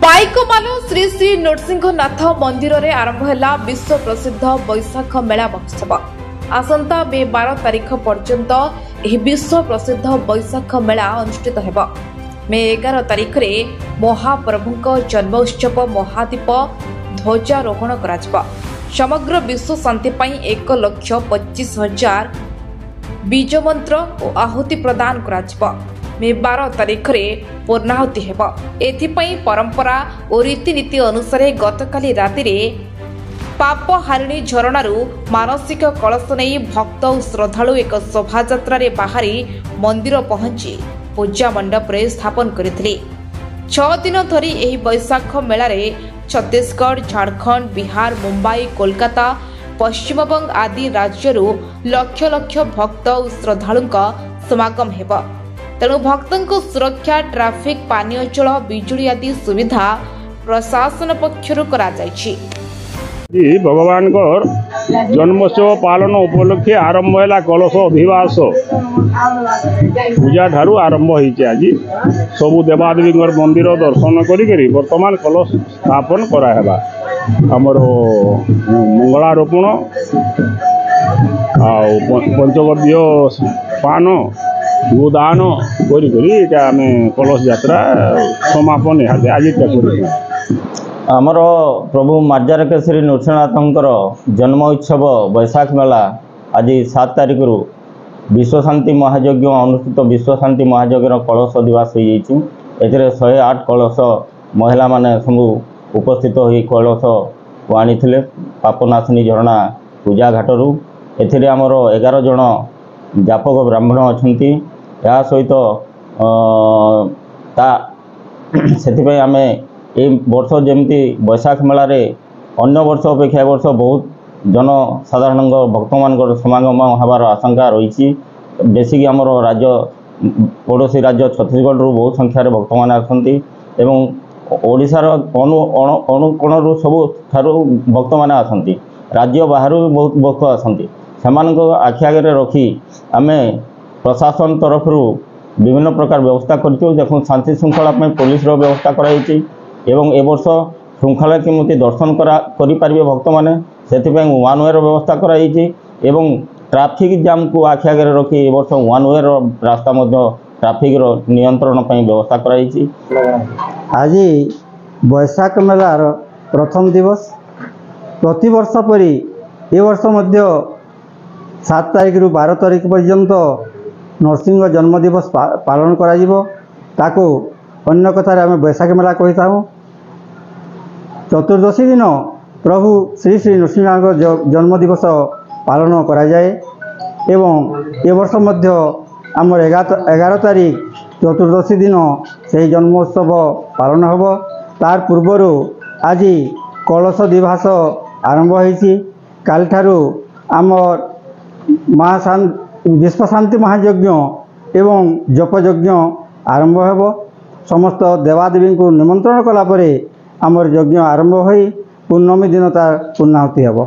पाइकमान श्री श्री नृसिंहनाथ मंदिर में आरंभ है विश्व प्रसिद्ध बैशाख मेला महोत्सव। आसंता मे 12 तारीख पर्यंत विश्व प्रसिद्ध बैशाख मेला अनुष्ठित होगा। मे 11 तारीख में महाप्रभु जन्मोत्सव महादीप ध्वजारोहण करा। समग्र विश्व शांति 1,25,000 बीज मंत्र और आहुति प्रदान करा। मे 12 तारीख में पूर्णाहुति हेब। एथिपाई परंपरा और रीतिनीति अनुसार गतकाली राति पाप हारिणी झरणारू मानसिक कलश नहीं भक्त और श्रद्धालु एक शोभायात्रा बाहरी मंदिर पहुंची पूजा मंडप रे स्थापन करथिले। 6 दिन धरी एही बैशाख मेला रे छत्तीसगढ़, झारखंड, बिहार, मुंबई, कोलकाता, पश्चिमबंग आदि राज्यरू लक्ष लक्ष भक्त और श्रद्धालु समागम हेब। तेणु भक्तों सुरक्षा, ट्राफिक, पानीय जल, बिजुली आदि सुविधा प्रशासन पक्षर भगवान जन्मोत्सव पालन उपलक्षे आरंभ है कलश अभिवास पूजा ठारू आरंभ होइছে। आज सबु देवादेवी मंदिर दर्शन करी वर्तमान कलश स्थापन कराहेबा। आमर मंगलारोपण आ पंचगव्य पान गोदान करी कलश यात्रा समापन आज आमर प्रभु मार्जारक श्री नृसिंहनाथंकर जन्म उत्सव बैशाख मेला आज 7 तारीख रु विश्व शांति महायज्ञ अनुष्ठित। विश्व शांति महायज्ञ कलश दिवस हो 108 कलश महिला माने सब उपस्थित हो कलश को आनी पापनाशिनी झरणा पूजा घाटरू। एथिरे आमर 11 जन व्यापक ब्राह्मण अच्छा या सहित से आम ये वर्ष जमती बैशाख मेला रे अन्य वर्ष अपेक्षा वर्ष बहुत जनसाधारण भक्त मान समागम हबार आशंका रही। बेसिक आमर राज्य पड़ोसी राज्य छत्तीसगढ़ रु बहुत संख्यार भक्त मान आसती ओडिशार अणुकोणु सबू भक्त मान आसती। राज्य बाहर भी बहुत भक्त आसती। से आखि आगे रखी आम प्रशासन तरफ विभिन्न प्रकार व्यवस्था कर देखो शांति श्रृंखला पुलिस व्यवस्था कराई एवं ए वर्ष श्रृंखला केमती दर्शन करें भक्त मैंने से वन वे व्यवस्था कराई एवं ट्राफिक जाम को आखि आगे रखी ए वर्ष वन वे रास्ता ट्राफिक नियंत्रण व्यवस्था कराई। आज बैशाख मेलार प्रथम दिवस प्रति वर्ष परी ए वर्ष मध्य 7 तारीख रु 12 तारीख पर्यंत नरसिंह जन्म दिवस पालन करा। अन्य कथार आम बैशाख मेला कही था। चतुर्दशी दिन प्रभु श्री श्री नृसिंहनाथ जन्म दिवस पालन करा जाए एवं ए वर्ष मध्य आमर 11 तारीख चतुर्दशी दिन से जन्मोत्सव पालन होब। तार पूर्वर आज कलश दिवस आरंभ होइछि। काल ठारू आमर विश्व शांति महायज्ञ एवं जपयज्ञ आरंभ होब। समस्त देवादेवी को निमंत्रण कलापर आमर यज्ञ आरंभ हो पूर्णमी दिन तार पूर्णाहुति होब।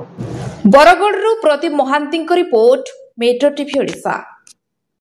Bargarh Pradeep Mahanti report, metro TV Odisha.